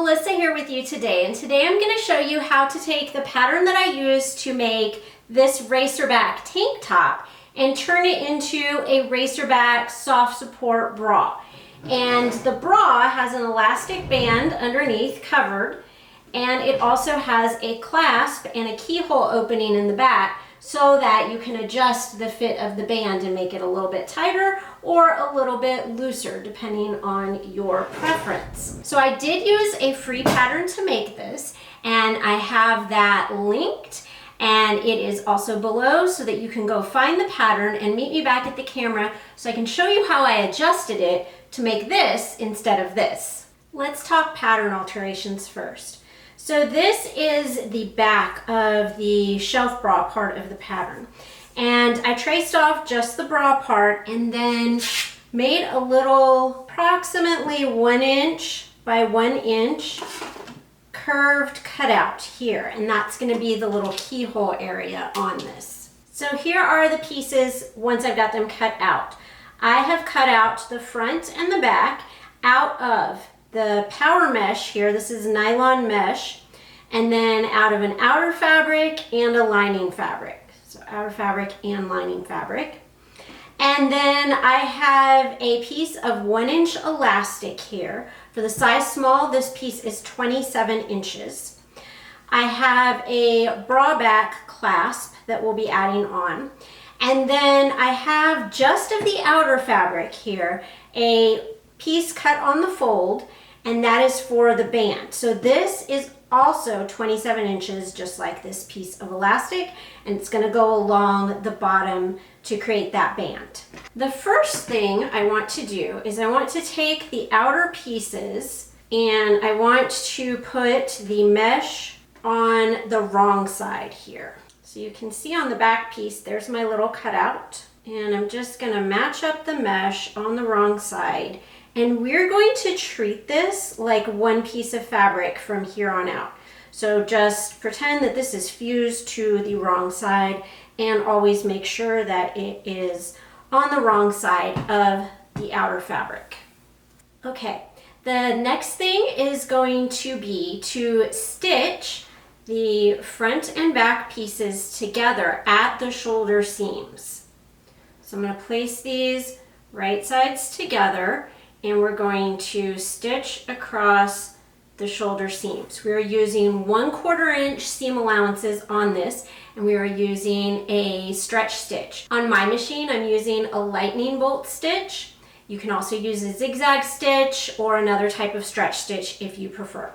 Melissa here with you today, and today I'm going to show you how to take the pattern that I used to make this Racerback tank top and turn it into a Racerback soft support bra. And the bra has an elastic band underneath covered, and it also has a clasp and a keyhole opening in the back so that you can adjust the fit of the band and make it a little bit tighter or a little bit looser depending on your preference. So I did use a free pattern to make this, and I have that linked, and it is also below so that you can go find the pattern and meet me back at the camera so I can show you how I adjusted it to make this instead of this. Let's talk pattern alterations first. So this is the back of the shelf bra part of the pattern. And I traced off just the bra part and then made a little approximately 1 inch by 1 inch curved cutout here. And that's going to be the little keyhole area on this. So here are the pieces once I've got them cut out. I have cut out the front and the back out of the power mesh here. This is nylon mesh, and then out of an outer fabric and a lining fabric. So outer fabric and lining fabric. And then I have a piece of 1 inch elastic here. For the size small, this piece is 27 inches. I have a bra back clasp that we'll be adding on. And then I have just of the outer fabric here, a piece cut on the fold, and that is for the band. So this is also 27 inches, just like this piece of elastic, and it's gonna go along the bottom to create that band. The first thing I want to do is I want to take the outer pieces and I want to put the mesh on the wrong side here. So you can see on the back piece, there's my little cutout, and I'm just gonna match up the mesh on the wrong side. And we're going to treat this like one piece of fabric from here on out. So just pretend that this is fused to the wrong side and always make sure that it is on the wrong side of the outer fabric. Okay, the next thing is going to be to stitch the front and back pieces together at the shoulder seams. So I'm going to place these right sides together, and we're going to stitch across the shoulder seams. We are using 1/4 inch seam allowances on this, and we are using a stretch stitch. On my machine, I'm using a lightning bolt stitch. You can also use a zigzag stitch or another type of stretch stitch if you prefer.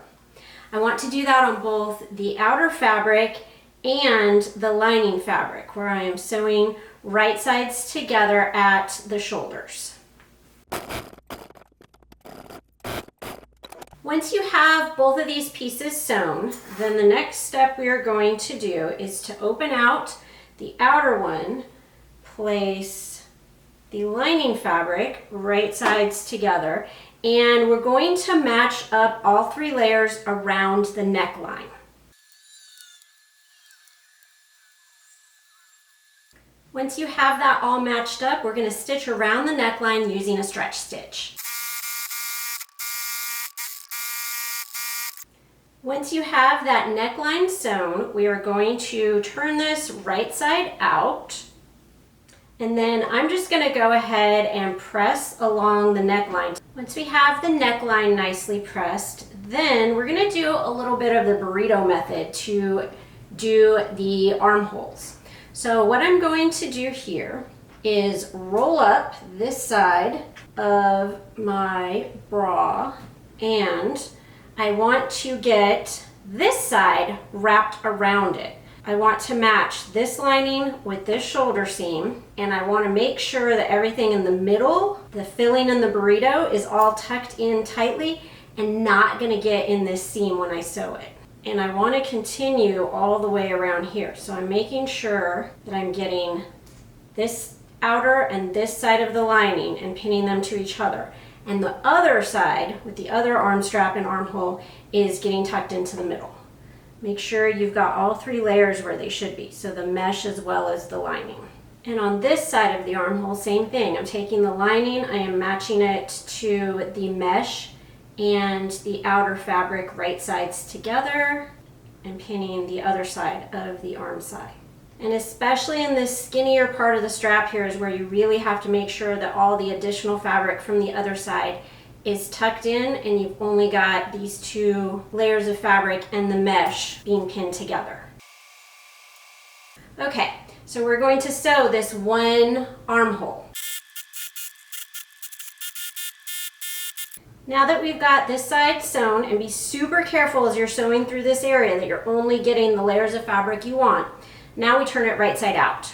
I want to do that on both the outer fabric and the lining fabric, where I am sewing right sides together at the shoulders. Once you have both of these pieces sewn, then the next step we are going to do is to open out the outer one, place the lining fabric right sides together, and we're going to match up all 3 layers around the neckline. Once you have that all matched up, we're going to stitch around the neckline using a stretch stitch. Once you have that neckline sewn, we are going to turn this right side out. And then I'm just going to go ahead and press along the neckline. Once we have the neckline nicely pressed, then we're going to do a little bit of the burrito method to do the armholes. So what I'm going to do here is roll up this side of my bra, and I want to get this side wrapped around it. I want to match this lining with this shoulder seam, and I want to make sure that everything in the middle, the filling in the burrito, is all tucked in tightly and not going to get in this seam when I sew it. And I want to continue all the way around here. So I'm making sure that I'm getting this outer and this side of the lining and pinning them to each other. And the other side, with the other arm strap and armhole, is getting tucked into the middle. Make sure you've got all 3 layers where they should be, so the mesh as well as the lining. And on this side of the armhole, same thing. I'm taking the lining, I am matching it to the mesh and the outer fabric right sides together and pinning the other side of the arm side. And especially in this skinnier part of the strap here is where you really have to make sure that all the additional fabric from the other side is tucked in and you've only got these 2 layers of fabric and the mesh being pinned together. Okay, so we're going to sew this one armhole. Now that we've got this side sewn, and be super careful as you're sewing through this area that you're only getting the layers of fabric you want. Now we turn it right side out.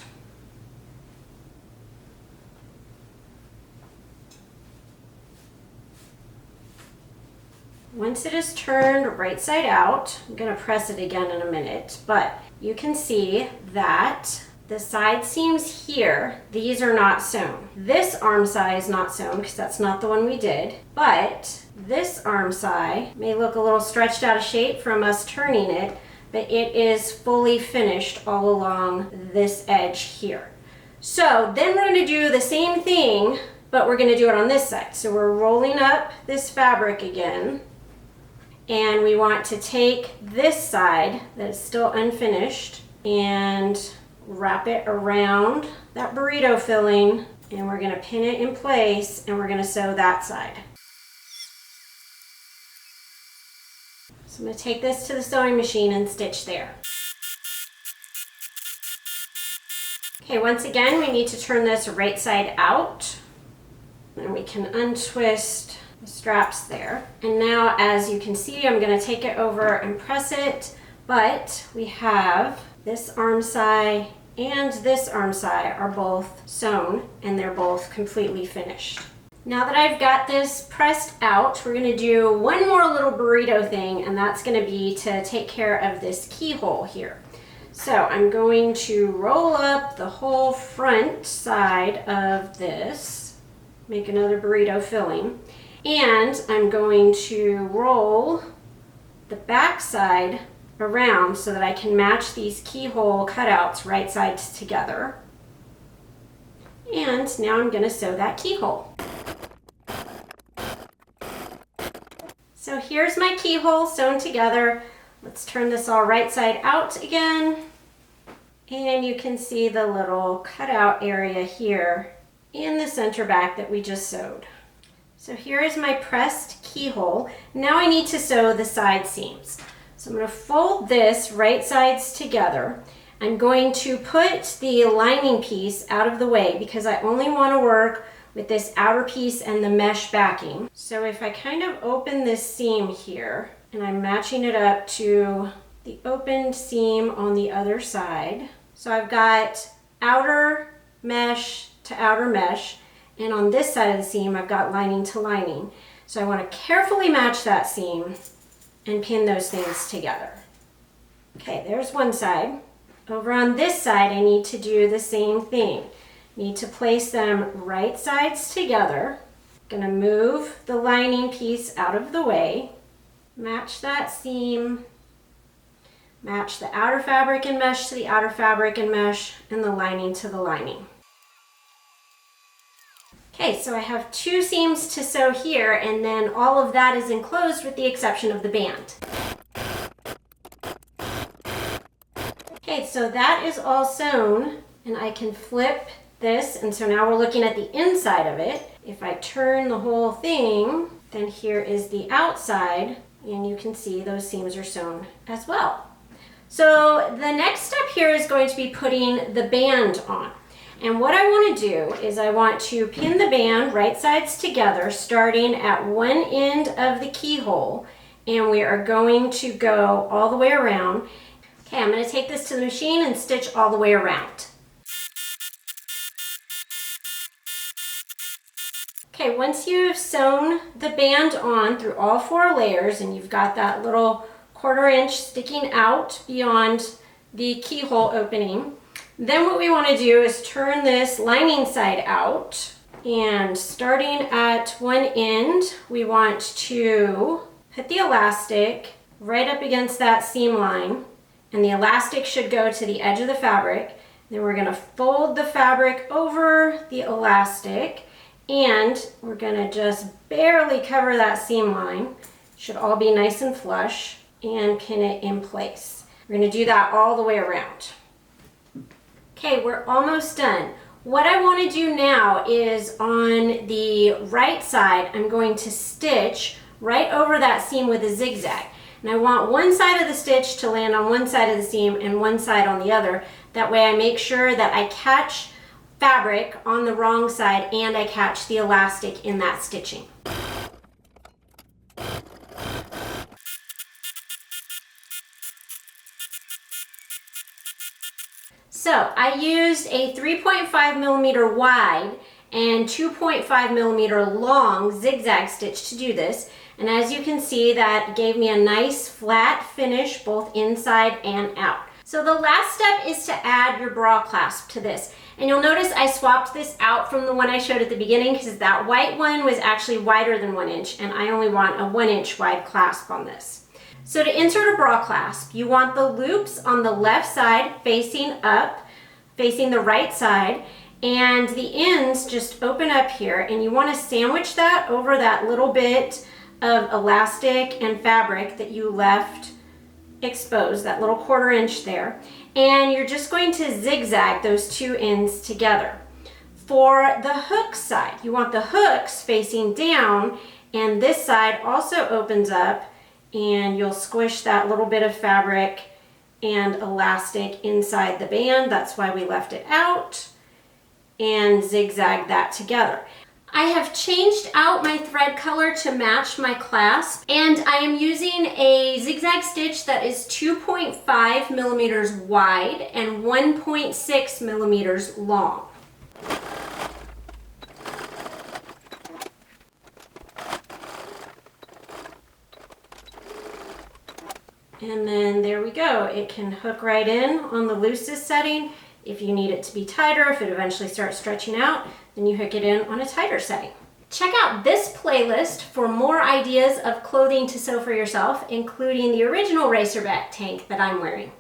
Once it is turned right side out, I'm going to press it again in a minute, but you can see that the side seams here, these are not sewn. This arm side is not sewn because that's not the one we did, but this arm side may look a little stretched out of shape from us turning it, but it is fully finished all along this edge here. So then we're going to do the same thing, but we're going to do it on this side. So we're rolling up this fabric again, and we want to take this side that is still unfinished and wrap it around that burrito filling, and we're going to pin it in place, and we're going to sew that side. So I'm going to take this to the sewing machine and stitch there. Okay, once again we need to turn this right side out, and we can untwist the straps there. And now, as you can see, I'm going to take it over and press it, but we have this arm side and this arm side are both sewn and they're both completely finished. Now that I've got this pressed out, we're going to do one more little burrito thing, and that's going to be to take care of this keyhole here. So I'm going to roll up the whole front side of this, make another burrito filling, and I'm going to roll the back side around so that I can match these keyhole cutouts right sides together. And now I'm going to sew that keyhole. So here's my keyhole sewn together. Let's turn this all right side out again. And you can see the little cutout area here in the center back that we just sewed. So here is my pressed keyhole. Now I need to sew the side seams. So I'm going to fold this right sides together. I'm going to put the lining piece out of the way because I only want to work with this outer piece and the mesh backing. So if I kind of open this seam here, and I'm matching it up to the opened seam on the other side. So I've got outer mesh to outer mesh, and on this side of the seam I've got lining to lining. So I want to carefully match that seam and pin those things together. Okay, there's one side. Over on this side I need to do the same thing. Need to place them right sides together. Gonna move the lining piece out of the way, match that seam, match the outer fabric and mesh to the outer fabric and mesh, and the lining to the lining. Okay, so I have 2 seams to sew here, and then all of that is enclosed with the exception of the band. Okay, so that is all sewn, and I can flip this, and so now we're looking at the inside of it. If I turn the whole thing, then here is the outside, and you can see those seams are sewn as well. So the next step here is going to be putting the band on. And what I want to do is I want to pin the band right sides together, starting at one end of the keyhole, and we are going to go all the way around. Okay, I'm going to take this to the machine and stitch all the way around. Okay, once you've sewn the band on through all 4 layers and you've got that little 1/4 inch sticking out beyond the keyhole opening, then what we want to do is turn this lining side out, and starting at one end we want to put the elastic right up against that seam line, and the elastic should go to the edge of the fabric. Then we're going to fold the fabric over the elastic, And we're gonna just barely cover that seam line. Should all be nice and flush, and pin it in place. We're gonna do that all the way around. Okay, we're almost done. What I wanna do now is on the right side, I'm going to stitch right over that seam with a zigzag. And I want one side of the stitch to land on one side of the seam and one side on the other. That way I make sure that I catch fabric on the wrong side and I catch the elastic in that stitching. So I used a 3.5 millimeter wide and 2.5 millimeter long zigzag stitch to do this. And as you can see, that gave me a nice flat finish both inside and out. So the last step is to add your bra clasp to this. And you'll notice I swapped this out from the one I showed at the beginning because that white one was actually wider than 1 inch, and I only want a 1 inch wide clasp on this. So to insert a bra clasp, you want the loops on the left side facing up, facing the right side, and the ends just open up here, and you want to sandwich that over that little bit of elastic and fabric that you left exposed, that little 1/4 inch there, and you're just going to zigzag those two ends together. For the hook side, you want the hooks facing down, and this side also opens up, and you'll squish that little bit of fabric and elastic inside the band. That's why we left it out, and zigzag that together. I have changed out my thread color to match my clasp, and I am using a zigzag stitch that is 2.5 millimeters wide and 1.6 millimeters long. And then there we go. It can hook right in on the loosest setting. If you need it to be tighter, if it eventually starts stretching out, then you hook it in on a tighter setting. Check out this playlist for more ideas of clothing to sew for yourself, including the original Racerback tank that I'm wearing.